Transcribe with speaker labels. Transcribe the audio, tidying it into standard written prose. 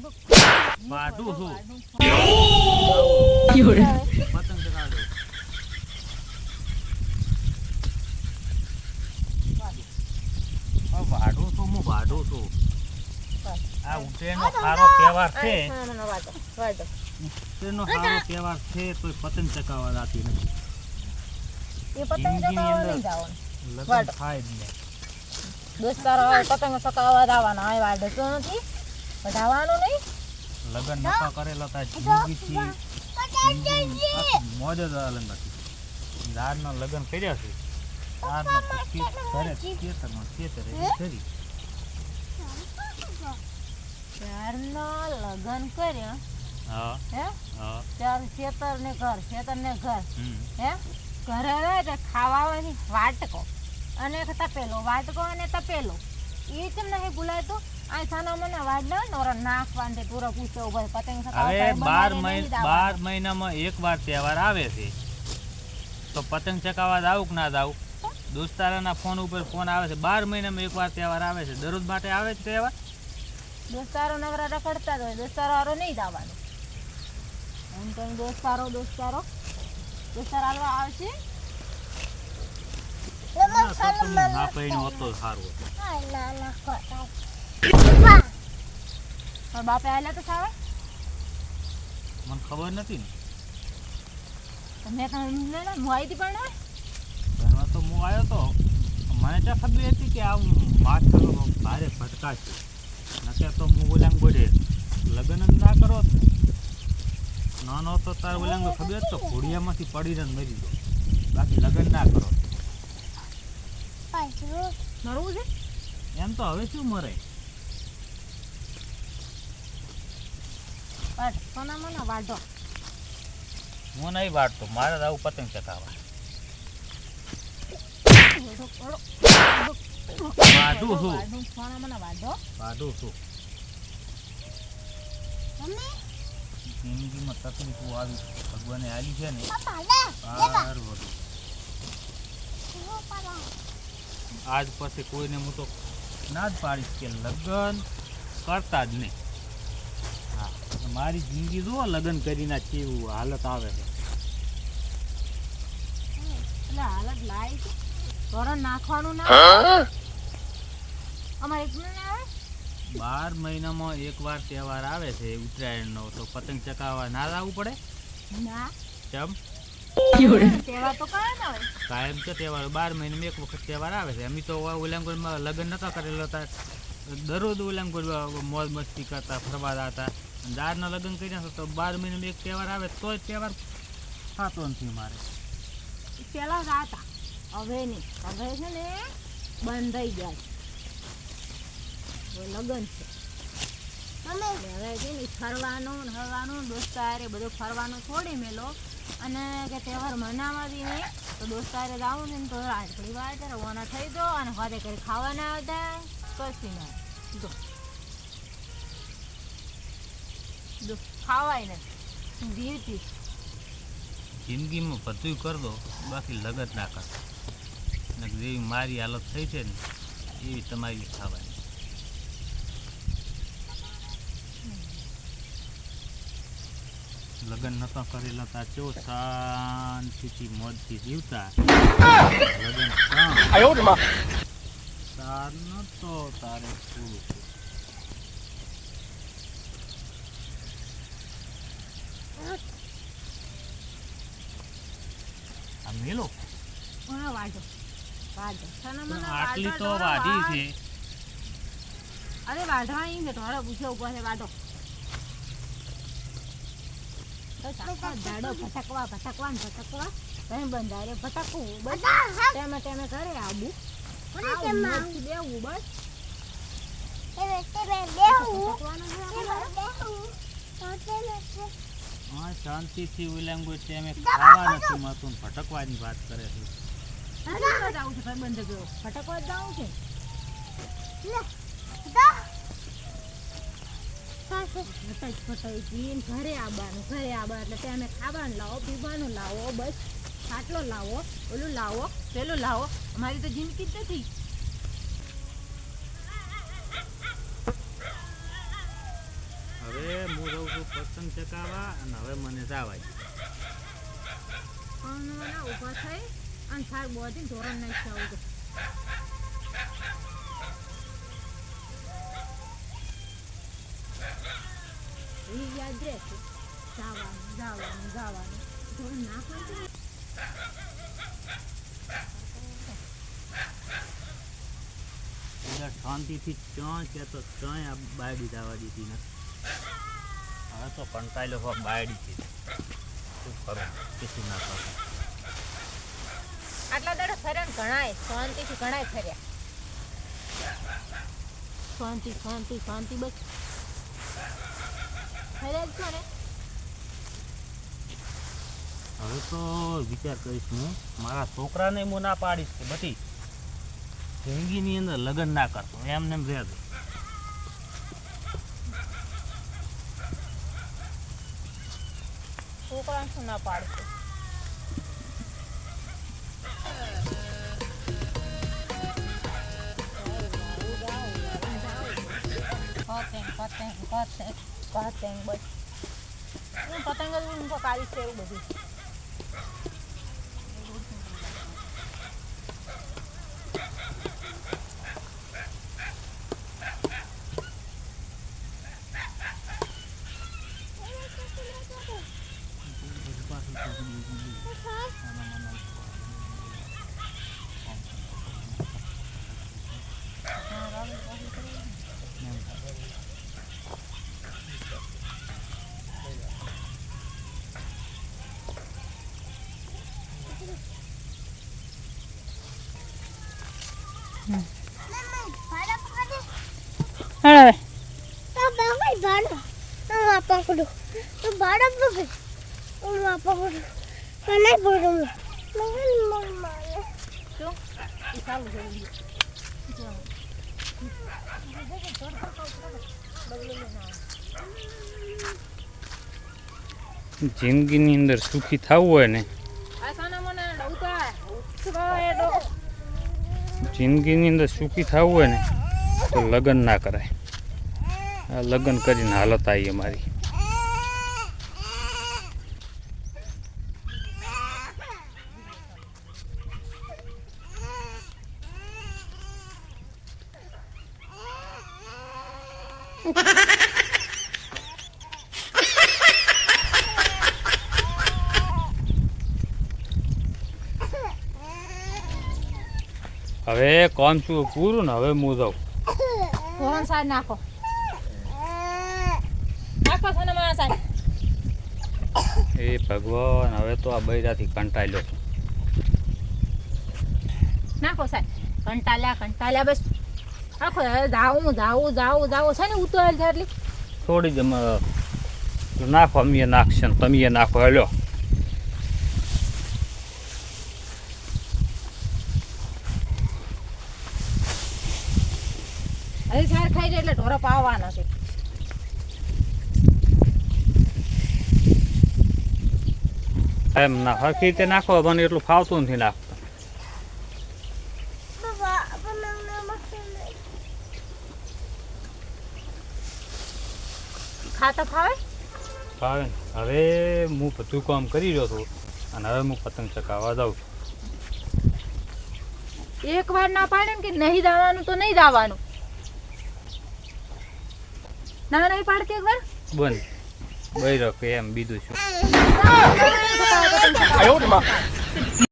Speaker 1: વાઢું છું પતંગ ચગાડો વાઢું છું હું વાઢું છું આ ઉત્તરાયણનો સારો તહેવાર છે ઉત્તરાયણનો સારો તહેવાર છે તો પતંગ ચગાવવા જાતી નથી
Speaker 2: એ પતંગ ચગાવવા નહીં જવાનું
Speaker 1: લગન થાય જ નહીં
Speaker 2: દોસ્તારો આવે પતંગ ચગાવવા જવાના આ વાઢતો નથી વધાવવાનું નહીં
Speaker 1: લગન નફા કરેલો તા જિંદગીથી મોજ જ અલગ નથી ઝાડના લગન કર્યા છે ઝાડના પછી ઘરે ખેતરમાં ખેતરે કરી
Speaker 2: ત્યારના લગન કર્યા
Speaker 1: હા
Speaker 2: હે
Speaker 1: હા
Speaker 2: ચાર ખેતર ને ઘર હે ઘરે રહે તો ખાવાની વાટકો અને તપેલો વાટકો અને તપેલો એ કેમ નહીં ભૂલાય તો આ સાના મને વાડના નોરા નાખવાન તે પૂરા પૂછો ભાઈ પતંગ
Speaker 1: હવે 12 મહિનામાં એકવાર તહેવાર આવે છે તો પતંગ ચગાવવા જાવ કે ના જાવ દોસ્તારોના ફોન ઉપર ફોન આવે છે 12 મહિનામાં એકવાર તહેવાર આવે છે દરરોજ માટે આવે છે તહેવાર
Speaker 2: દોસ્તારો નવરા રખડતા જ હોય દોસ્તારો હારો નહીં જવાનું એમ કઈ દોસ્તારો હાલવા આવશે
Speaker 1: ના પૈણો હતો સારું
Speaker 2: પણ બાપે આવેલા તો સાવે
Speaker 1: મને ખબર નથી
Speaker 2: ને તમે હું આવી હતી પણ
Speaker 1: એમાં તો હું આવ્યો તો મને ત્યાં ખબર હતી કે આ માથા ભારે ભટકા છે નકે તો હું ઓલાંગ બોલે લગ્ન જ ના કરો નાનો તો તાર ઓલાંગ ખબર તો ઘોડિયામાંથી પડીને મરી ગયો બાકી લગ્ન ના કરો
Speaker 2: મરવું છે
Speaker 1: એમ તો હવે શું મરે
Speaker 2: સોના મને વાઢો
Speaker 1: હું નહીં વાળતો મારે જ આવું પતંગ ચગાવવા વાઢું છું
Speaker 2: સોના મને વાઢો
Speaker 1: વાઢું છું જિંદગીમાં તકલીફો આવી ભગવાને આલી છે ને પાર વધુ આજ પછી કોઈને હું તો ના જ પાડીશ કે લગ્ન કરતા જ નહીં હા મારી જિંદગી જુઓ લગ્ન કરીને કેવું હાલત આવે છે
Speaker 2: એટલે હાલત લાય છે ધોરણ નાખવાનું ના અમારે એક ના આવે
Speaker 1: 12 મહિનામાં એકવાર તહેવાર આવે છે ઉત્તરાયણનો તો પતંગ ચગાવવા ના આવવું પડે
Speaker 2: ના
Speaker 1: કેમ
Speaker 2: તહેવાર તો કાંઈ ના હોય
Speaker 1: કાયમ તો તહેવાર 12 મહિનામાં એક વખત તહેવાર આવે છે અમે તો ઉલ્લાંગોમાં લગ્ન નતા કરેલા હતા દરરોજ ઉલ્લાંગોર મોજ મસ્તી કરતા ફરવા જતા દારના લગ્ન કર્યા તો 12 મહિનામાં એક તહેવાર આવે તો જ તહેવાર થતો નથી મારે
Speaker 2: પેલા રાતા હવે નહીં હવે છે ને બંધ થઈ ગયા છે લગ્ન છે હવે છે ને ફરવાનું હરવાનું દોસ્તારે બધું ફરવાનું છોડી મેલો અને કે તહેવાર મનાવવાથી નહીં તો દોસ્તારે જાવું ને તો રાજપડી વાર રવાના થઈ દો અને હાથે કરી ખાવાના આવતા કશી ના જો ખાવાય નથી જીવતી
Speaker 1: જિંદગીમાં બધું કર દો બાકી લગન ના કર જેવી મારી હાલત થઈ છે ને એવી તમારી થવાની લગ્ન નતા કરેલા તા કેવો શાંતિથી મોજથી જીવતા લગ્ન તાર નતો તારે શું આ મેલો
Speaker 2: વાજો વાજો
Speaker 1: આટલી તો વાઢી છે
Speaker 2: અરે વાઢવા અહીં છે થોડા પૂછે ઉપર છે વાઢો ભટકવા કઈ બંધારે ભટકવું બસ ટેમે કરે આબુ બેવું બસ
Speaker 1: હા શાંતિથી ઉલાંગો ટેમે ખાવા નથી મળતું ભટકવાની વાત કરે છે
Speaker 2: જાવું છે બંધ ગયો ભટકવા જાવું છે ઘરે આવવાનું એટલે તમે ખાવાનું લાવો પીવાનું લાવો બસ ખાટલો લાવો ઓલું લાવો પેલું લાવો અમારી તો જિંદગી જ નથી
Speaker 1: હવે પતંગ ચકાવવા અને હવે મને જાવાય.
Speaker 2: પણ ના ઊભા થઈ અને થાર બોધી ધોરણ નાખી આવું તો એ યાદ રહેશે જવાનું ધોરણ નાખવાનું તો
Speaker 1: એટલે શાંતિથી ચણ કે તો ચણ આ બાયડી જવા દીધી ને હવે તો કંટાળ્યો હો બાયડી છે. શું કરું કશું ના કરું.
Speaker 2: આટલા દાડા ફર્યા ને ઘણાય શાંતિથી ઘણાય ફર્યા. શાંતિ બસ ફર્યા જ છો ને.
Speaker 1: હવે તો વિચાર કરીશ હું મારા છોકરાને હું ના પાડીશ કે બધી જિંદગીની અંદર લગ્ન ના કરતો એમને એમ રહેજો.
Speaker 2: છોકરાને શું ના પાડશે. પતંગ બસ હું પતંગ જ હું કાઢીશ એવું બધું.
Speaker 3: હવે તો બાઈ ભાડો હું આ પકડું તો ભાડો પકડ હું આ પકડું તો નહીં પકડું મને મારે
Speaker 2: શું એ ચાલુ થઈ
Speaker 1: જિંદગીની અંદર સુખી થવું હોય ને જિંદગીની અંદર સુખી થવું હોય ને તો લગ્ન ના કરાય. આ લગ્ન કરીને હાલત આવી અમારી. હવે કામ છું પૂરું ને હવે હું જાઉં.
Speaker 2: ધોરણ સાહેબ નાખો છે ને મારા સાહેબ.
Speaker 1: એ ભગવાન હવે તો આ બૈરાથી કંટાળ્યો છું.
Speaker 2: નાખો સાહેબ. કંટાળ્યા બસ આખો જાવું છે ને ઉતરેલ છે એટલી
Speaker 1: થોડી જ નાખો અમે નાખશે ને તમે નાખો હેલો.
Speaker 2: હજી સાર ખાઈ જાય એટલે ઢોરો પાવાના છે.
Speaker 1: એમ ના હરખી રીતે નાખો મને એટલું ફાવતું નથી નાખતા.
Speaker 2: ખાતા ફાવે
Speaker 1: ફાવે ને. હવે હું બધું કામ કરી રહ્યો છું અને હવે હું પતંગ ચકાવવા જાઉં છું.
Speaker 2: એક વાર ના પાડે ને કે નહીં દાવાનું તો નહીં દાવાનું. ના નહીં પાડતી એક વાર
Speaker 1: બંધ બૈરો કે એમ બીજું શું.
Speaker 2: પતંગ ચકાવો.